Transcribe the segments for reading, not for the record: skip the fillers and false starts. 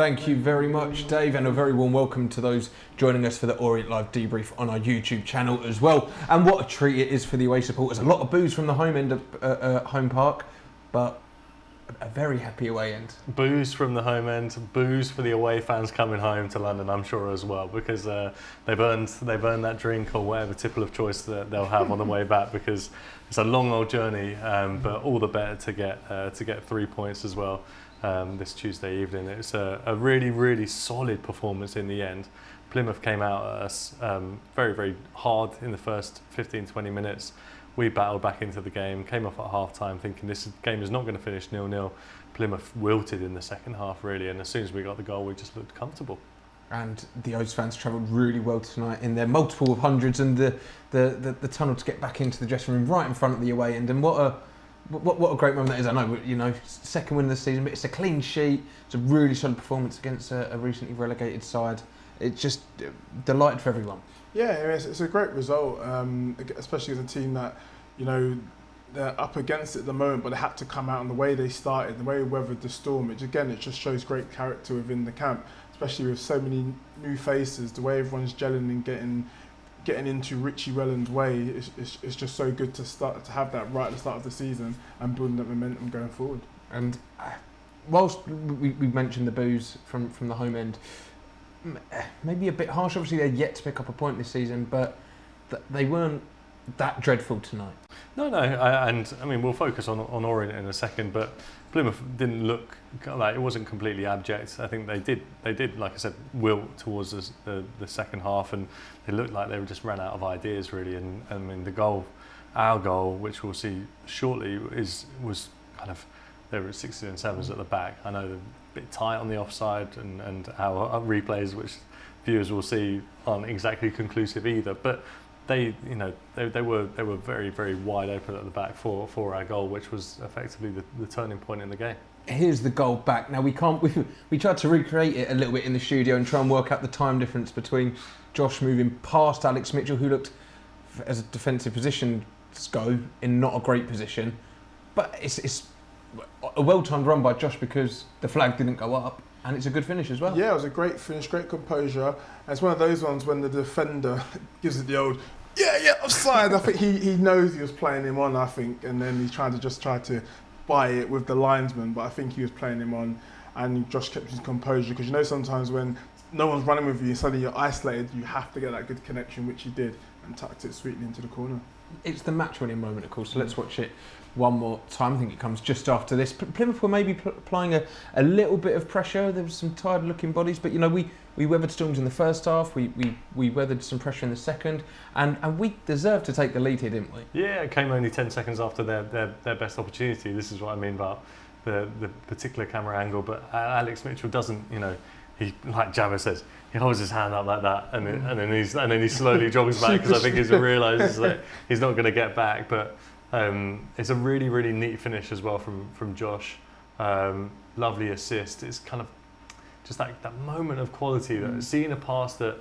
Thank you very much, Dave, and a very warm welcome to those joining us for the Orient Live Debrief on our YouTube channel as well. And what a treat it is for the away supporters. A lot of boos from the home end of Home Park, but a very happy away end. Boos from the home end, boos for the away fans coming home to London, I'm sure as well, because they've earned that drink or whatever tipple of choice that they'll have on the way back, because it's a long old journey, but all the better to get 3 points as well this Tuesday evening. It's a really, really solid performance in the end. Plymouth came out at us very, very hard in the first 15-20 minutes. We battled back into the game, came off at half-time thinking this game is not going to finish 0-0. Plymouth wilted in the second half, really, and as soon as we got the goal, we just looked comfortable. And the O's fans travelled really well tonight in their multiple of hundreds, and the tunnel to get back into the dressing room right in front of the away end. And what a great moment that is. I know, second win of the season, but it's a clean sheet. It's a really solid performance against a recently relegated side. It's just delighted for everyone. Yeah, it's a great result, especially as a team that, they're up against it at the moment, but they had to come out, and the way they started, the way they weathered the storm, it just shows great character within the camp, especially with so many new faces. The way everyone's gelling and getting into Richie Welland's way, it's just so good to have that right at the start of the season and building that momentum going forward. And whilst we mentioned the boos from the home end, maybe a bit harsh. Obviously, they're yet to pick up a point this season, but they weren't that dreadful tonight. No, and I mean we'll focus on Orient in a second, but Plymouth didn't look like it wasn't completely abject. I think they did, like I said, wilt towards the second half, and they looked like they just ran out of ideas really. And I mean our goal, which we'll see shortly, was kind of, there were 6s and 7s at the back. I know they're a bit tight on the offside, and our replays, which viewers will see, aren't exactly conclusive either. But they were very, very wide open at the back for our goal, which was effectively the turning point in the game. Here's the goal back. Now we tried to recreate it a little bit in the studio and try and work out the time difference between Josh moving past Alex Mitchell, who looked, as a defensive position go, in not a great position, but it's a well-timed run by Josh because the flag didn't go up, and it's a good finish as well. Yeah, it was a great finish, great composure. And it's one of those ones when the defender gives it the old, yeah, offside. I think he knows he was playing him on, and then he's trying to buy it with the linesman, but I think he was playing him on, and Josh kept his composure, because sometimes when no one's running with you and suddenly you're isolated, you have to get that good connection, which he did, and tucked it sweetly into the corner. It's the match-winning moment, of course, so let's watch it one more time. I think it comes just after this. Plymouth were maybe applying a little bit of pressure. There was some tired-looking bodies, but we weathered storms in the first half. We weathered some pressure in the second, and we deserved to take the lead here, didn't we? Yeah, it came only 10 seconds after their best opportunity. This is what I mean about the particular camera angle. But Alex Mitchell doesn't, he, like Jabba says, he holds his hand up like that, and then he slowly jogs back, because I think he realises that he's not going to get back. But it's a really, really neat finish as well from Josh. Lovely assist. It's kind of just that moment of quality, that seeing a pass that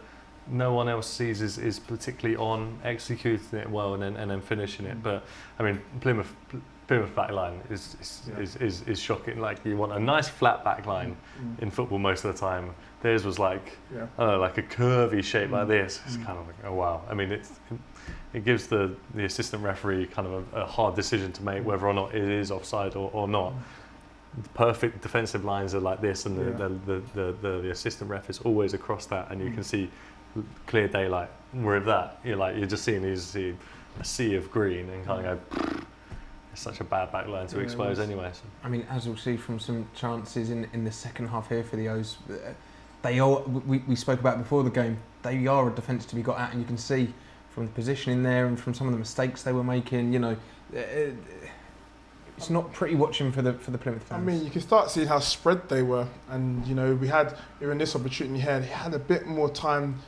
no one else sees is particularly on, executing it well, and then finishing it. But I mean, Plymouth back line is shocking. Like, you want a nice flat back line in football most of the time. Theirs was like, I don't know, like a curvy shape like this. It's kind of like, oh wow. I mean, it gives the assistant referee kind of a hard decision to make, whether or not it is offside or not. The perfect defensive lines are like this, and the assistant ref is always across that, and you can see clear daylight. With that, you're just seeing a sea of green, and kind of go, it's such a bad back line to expose anyway. So. I mean, as we'll see from some chances in the second half here for the O's, we spoke about before the game, they are a defence to be got at, and you can see from the positioning there and from some of the mistakes they were making, it's not pretty watching for the Plymouth fans. I mean, you can start seeing how spread they were, and even this opportunity here, he had a bit more time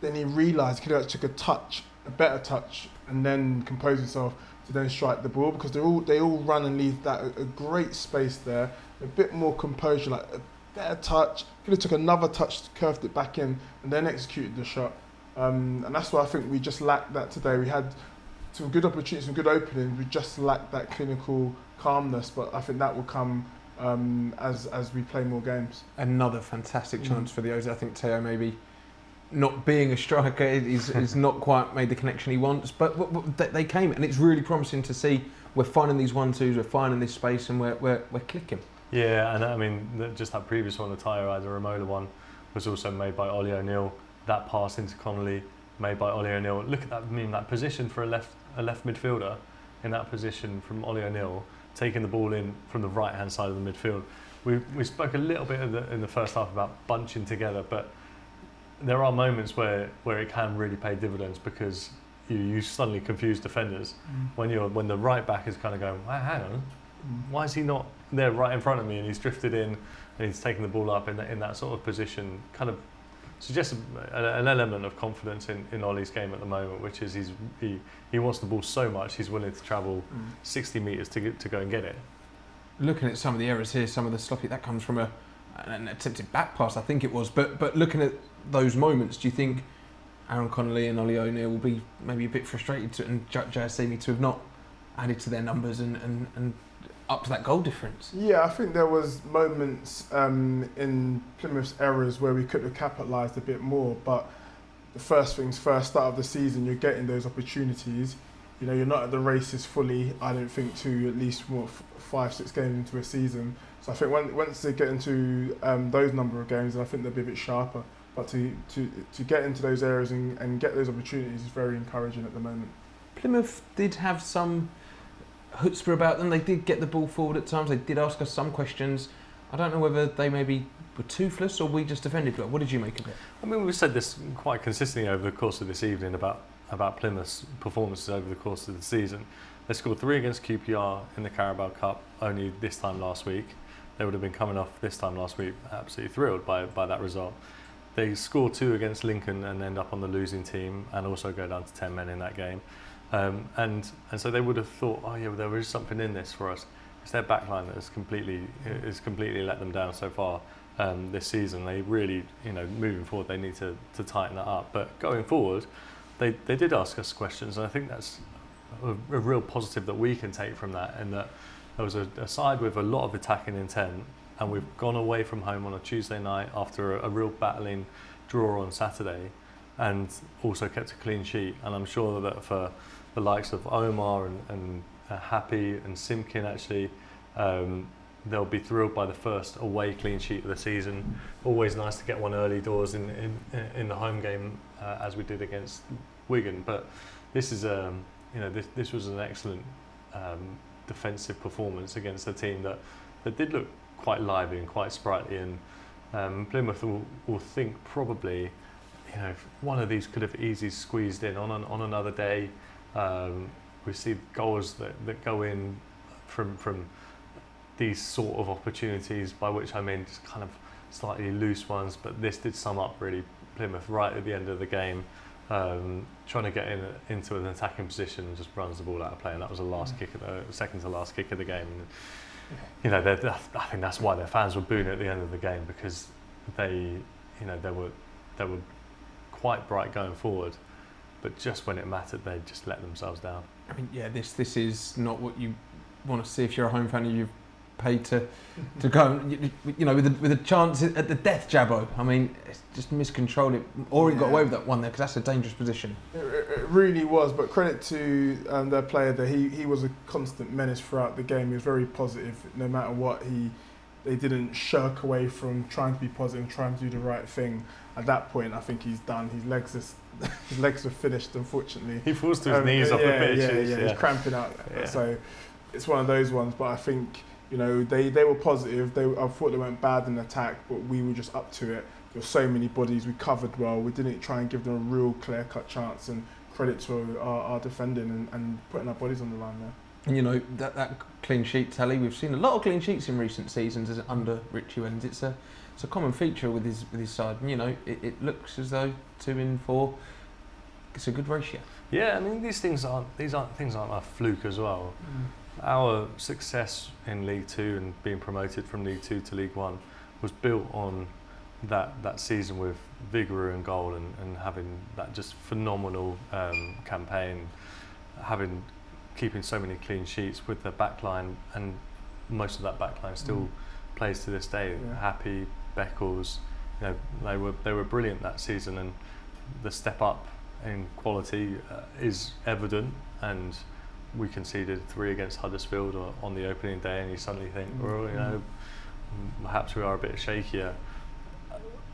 than he realised. He could have took a better touch, and then compose himself to then strike the ball, because they all run and leave that a great space there. A bit more composure, like a better touch. Could have took another touch, curved it back in, and then executed the shot. And that's why I think we just lacked that today. We had some good opportunities, some good openings. We just lacked that clinical calmness, but I think that will come as we play more games. Another fantastic chance for the O's. I think Teo maybe not being a striker is not quite made the connection he wants, but they came, and it's really promising to see we're finding these 1-2s, we're finding this space, and we're clicking. Yeah, and I mean, just that previous one, the Tyre Ramola one, was also made by Ollie O'Neill. That pass into Connolly, made by Ollie O'Neill. Look at that, I mean, that position for a left midfielder, in that position from Ollie O'Neill, taking the ball in from the right-hand side of the midfield. We spoke a little bit in the first half about bunching together, but there are moments where it can really pay dividends, because you suddenly confuse defenders when the right back is kind of going, well, hang on, why is he not there right in front of me, and he's drifted in and he's taking the ball up in that sort of position. Kind of suggests an element of confidence in Ollie's game at the moment, which is he wants the ball so much he's willing to travel 60 metres to go and get it. Looking at some of the errors here, some of the sloppy, that comes from an attempted back pass, I think it was. But looking at those moments, do you think Aaron Connolly and Ollie O'Neill will be maybe a bit frustrated and Jayasimi to have not added to their numbers and up to that goal difference? Yeah, I think there was moments in Plymouth's errors where we could have capitalised a bit more, but the first things first, start of the season, you're getting those opportunities. You know, you're not at the races fully, I don't think, to at least 5-6 games into a season. So I think once they get into those number of games, then I think they'll be a bit sharper. But to get into those areas and get those opportunities is very encouraging at the moment. Plymouth did have some chutzpah about them. They did get the ball forward at times. They did ask us some questions. I don't know whether they maybe were toothless or we just defended well. What did you make of it? I mean, we've said this quite consistently over the course of this evening about Plymouth's performances over the course of the season. They scored 3 against QPR in the Carabao Cup only this time last week. They would have been coming off this time last week absolutely thrilled by that result. They score 2 against Lincoln and end up on the losing team, and also go down to 10 men in that game. And so they would have thought, oh yeah, well, there is something in this for us. It's their backline that has completely let them down so far this season. They really, moving forward, they need to tighten that up. But going forward, they did ask us questions, and I think that's a real positive that we can take from that, and that there was a side with a lot of attacking intent, and we've gone away from home on a Tuesday night after a real battling draw on Saturday, and also kept a clean sheet. And I'm sure that for the likes of Omar and Happy and Simkin, actually, they'll be thrilled by the first away clean sheet of the season. Always nice to get one early doors in the home game, as we did against Wigan. But this is this was an excellent defensive performance against a team that did look quite lively and quite sprightly, and Plymouth will think probably, one of these could have easily squeezed in on another day. We see goals that go in from these sort of opportunities, by which I mean just kind of slightly loose ones, but this did sum up really Plymouth right at the end of the game, trying to get into an attacking position, and just runs the ball out of play, and that was the second to last kick of the game. And, I think that's why their fans were booing at the end of the game, because they were quite bright going forward, but just when it mattered, they just let themselves down. I mean, yeah, this is not what you want to see if you're a home fan and you've paid to go, with a chance at the death jabbo. I mean, it's just miscontrolled it. Orient got away with that one there, because that's a dangerous position. It really was, but credit to their player there. He was a constant menace throughout the game. He was very positive, no matter what. They didn't shirk away from trying to be positive and trying to do the right thing. At that point, I think he's done. His legs are finished, unfortunately. He falls to his knees off the pitch. Yeah, he's cramping out. Yeah. So it's one of those ones. But I think, they were positive. I thought they went bad in attack, but we were just up to it. There were so many bodies. We covered well. We didn't try and give them a real clear-cut chance. And credit to our defending and putting our bodies on the line there. And that clean sheet tally, we've seen a lot of clean sheets in recent seasons under Richie Wellens. It's a common feature with his side. And, it looks as though 2 in 4. It's a good ratio. Yeah, I mean, these things aren't a fluke as well. Our success in League Two and being promoted from League Two to League One was built on that season with Vigouroux and goal, and having that just phenomenal campaign, keeping so many clean sheets with the backline, and most of that backline still plays to this day. Yeah. Happy, Beckles, you know, they were brilliant that season, and the step up in quality is evident. And we conceded 3 against Huddersfield on the opening day, and you suddenly think, well, you know, perhaps we are a bit shakier.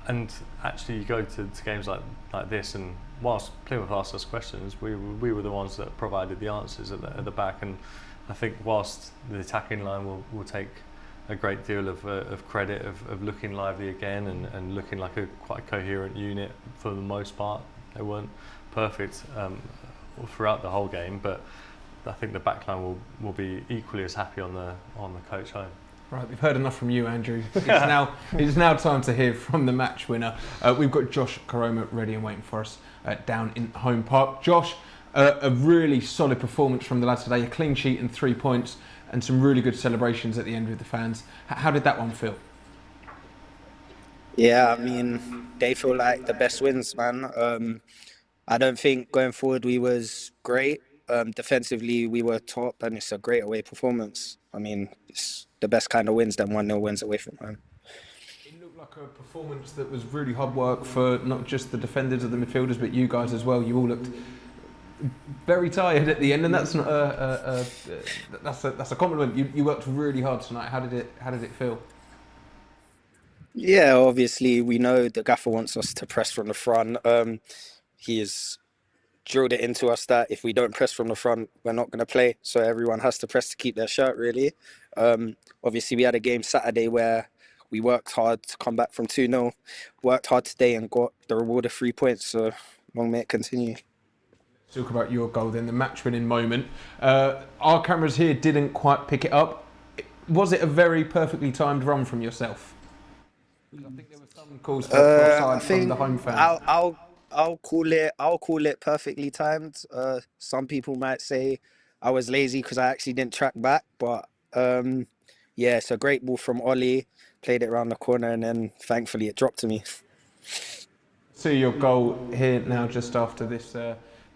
And actually, you go to games like this, and whilst Plymouth asked us questions, we were the ones that provided the answers at the back. And I think whilst the attacking line will take a great deal of credit of looking lively again and looking like a quite coherent unit for the most part, they weren't perfect throughout the whole game, but I think the backline will be equally as happy on the coach home. Right, we've heard enough from you, Andrew. It's now time to hear from the match winner. We've got Josh Koroma ready and waiting for us down in Home Park. Josh, a really solid performance from the lads today, a clean sheet and 3 points, and some really good celebrations at the end with the fans. How did that one feel? Yeah, I mean, they feel like the best wins, man. I don't think going forward we was great. Defensively, we were top, and it's a great away performance. I mean, it's the best kind of wins than 1-0 wins away from home. It looked like a performance that was really hard work for not just the defenders or the midfielders, but you guys as well. You all looked very tired at the end, and that's not that's a compliment. You worked really hard tonight. How did it feel? Yeah, obviously, we know the gaffer wants us to press from the front. He has drilled it into us that if we don't press from the front, we're not going to play. So everyone has to press to keep their shirt, really. Obviously, we had a game Saturday where we worked hard to come back from 2-0, worked hard today and got the reward of 3 points. So long may it continue. Talk about your goal then, the match-winning moment. Our cameras here didn't quite pick it up. Was it a very perfectly timed run from yourself? I think there were some calls for offside from the home fans. I'll call it perfectly timed. Some people might say I was lazy because I actually didn't track back, but yeah, it's a great ball from Ollie. Played it around the corner, and then thankfully it dropped to me. See your goal here now, just after this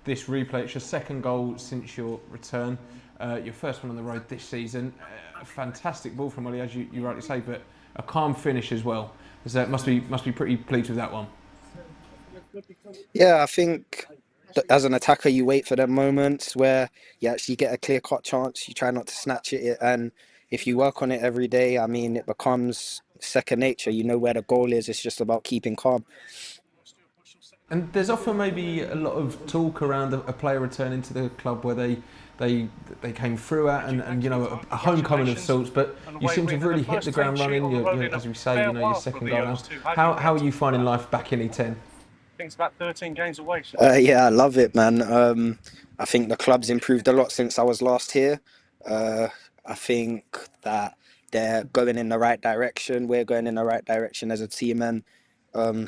replay. It's your second goal since your return. Your first one on the road this season. A fantastic ball from Ollie, as you rightly say, but a calm finish as well. So must be pretty pleased with that one. Yeah, I think as an attacker, you wait for them moments where you actually get a clear-cut chance. You try not to snatch it, and if you work on it every day, I mean, it becomes second nature. You know where the goal is. It's just about keeping calm. And there's often maybe a lot of talk around a player returning to the club where they came through at and you know a homecoming of sorts, but you seem to have really hit the ground running. As we say, you know, your second goal now. How are you finding life back in E10? I think it's about 13 games away. Yeah, I love it, man. I think the club's improved a lot since I was last here. I think that they're going in the right direction. We're going in the right direction as a team, and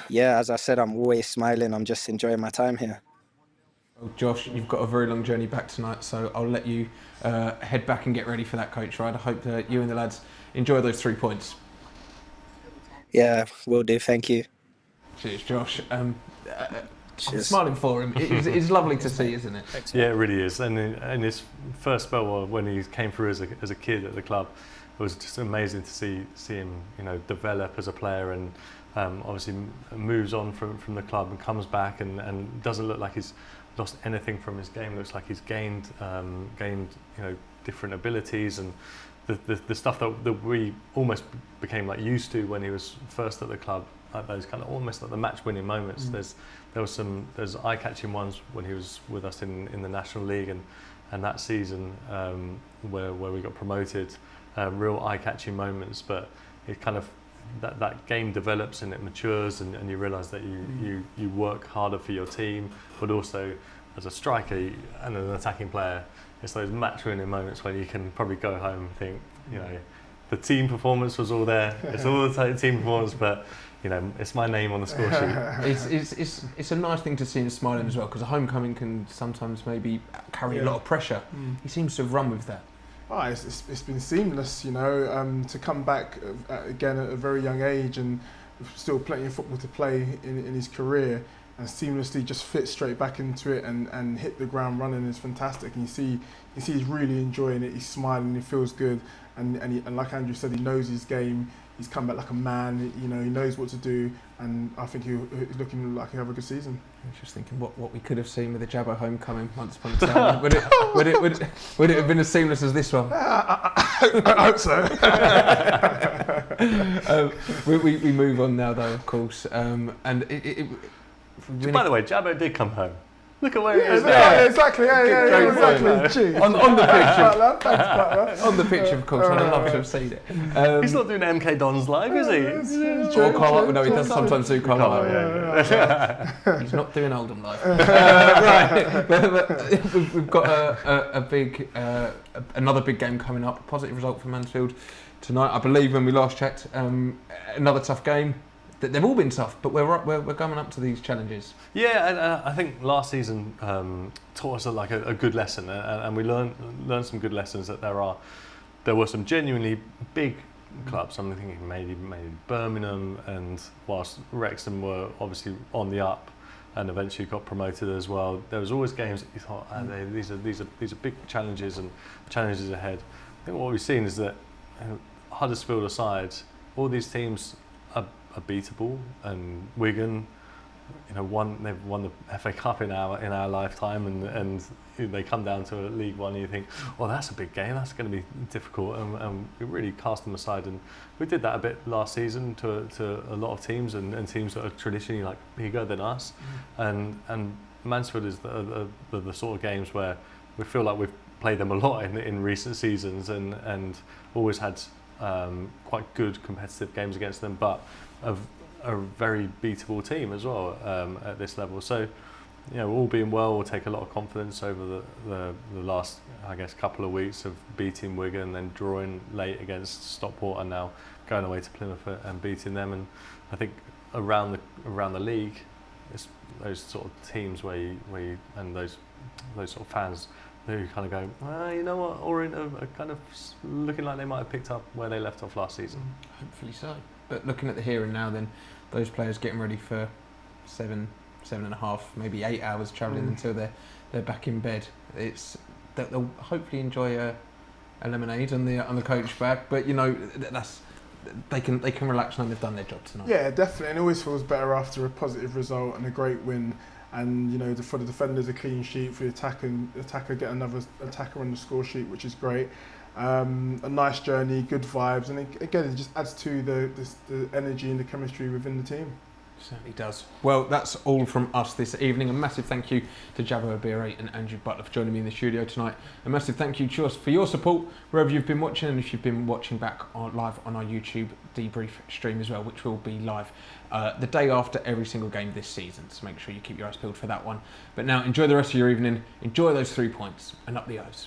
yeah, as I said, I'm always smiling. I'm just enjoying my time here. Well, Josh, you've got a very long journey back tonight, so I'll let you head back and get ready for that coach ride. I hope that you and the lads enjoy those 3 points. Yeah, will do. Thank you. Cheers, Josh. I'm Cheers. smiling for him. It's lovely to see, isn't it? Yeah, it really is. And in his first spell, when he came through as a kid at the club, it was just amazing to see him, you know, develop as a player, and obviously moves on from the club and comes back and doesn't look like he's lost anything from his game. Looks like he's gained you know, different abilities, and the stuff that we almost became like used to when he was first at the club. Like those kind of almost like the match-winning moments. There's eye-catching ones when he was with us in the National League and that season where we got promoted. Real eye-catching moments, but it kind of that game develops and it matures, and you realise that you work harder for your team, but also as a striker and an attacking player, it's those match-winning moments when you can probably go home and think, you know, the team performance was all there. It's all the team performance, but you know, it's my name on the score sheet. It's a nice thing to see him smiling as well, because a homecoming can sometimes maybe carry a lot of pressure. He seems to have run with that. Oh, it's been seamless, you know, to come back again at a very young age and still plenty of football to play in his career, and seamlessly just fit straight back into it and hit the ground running is fantastic. And you see he's really enjoying it. He's smiling. He feels good, and like Andrew said, he knows his game. he's come back like a man. You know, he knows what to do, and I think he's looking like he'll have a good season. I was just thinking what we could have seen with the Jabbo homecoming once upon a time. would it have been as seamless as this one? I hope so. We move on now, though, of course. And By the way, Jabbo did come home. Look at where he is now. Yeah, exactly. Great Exactly. Gee. on the Thanks, Butler. on the pitch, of course. I'd love to have seen it. He's not doing MK Dons live, is he? Or Carlisle. No, he does sometimes do Carlisle. Yeah. He's not doing Oldham live. Right. But we've got a big, another big game coming up. A positive result for Mansfield tonight, I believe. When we last checked, another tough game. They've all been tough, but we're coming up to these challenges. Yeah, and I think last season taught us a good lesson, and we learned some good lessons. That there were some genuinely big clubs. I'm thinking maybe Birmingham, and whilst Wrexham were obviously on the up, and eventually got promoted as well. There was always games that you thought these are big challenges and challenges ahead. I think what we've seen is that Huddersfield aside, all these teams are beatable, and Wigan, they've won the FA Cup in our lifetime, and they come down to League One, and you think, well, that's a big game, that's going to be difficult, and we really cast them aside, and we did that a bit last season to a lot of teams, and teams that are traditionally like bigger than us, and Mansfield is the sort of games where we feel like we've played them a lot in recent seasons, and always had quite good competitive games against them, but a very beatable team as well at this level. So, all being well, we'll take a lot of confidence over the last, I guess, couple of weeks of beating Wigan, then drawing late against Stockport, and now going away to Plymouth and beating them. And I think around the league, it's those sort of teams where you and those sort of fans who kind of go, well, you know what, Orient are kind of looking like they might have picked up where they left off last season. Hopefully so. But looking at the here and now, then, those players getting ready for 7.5, maybe 8 hours travelling until they're back in bed. They'll hopefully enjoy a lemonade on the coach bag, but they can relax and they've done their job tonight. Yeah, definitely, and it always feels better after a positive result and a great win. And for the defenders, a clean sheet. For the attacker, get another attacker on the score sheet, which is great. A nice journey, good vibes, and again, it just adds to the energy and the chemistry within the team. Certainly does. Well, that's all from us this evening. A massive thank you to Jabbo Abire and Andrew Butler for joining me in the studio tonight. A massive thank you to us for your support wherever you've been watching, and if you've been watching back live on our YouTube debrief stream as well, which will be live the day after every single game this season. So make sure you keep your eyes peeled for that one. But now enjoy the rest of your evening. Enjoy those 3 points and up the O's.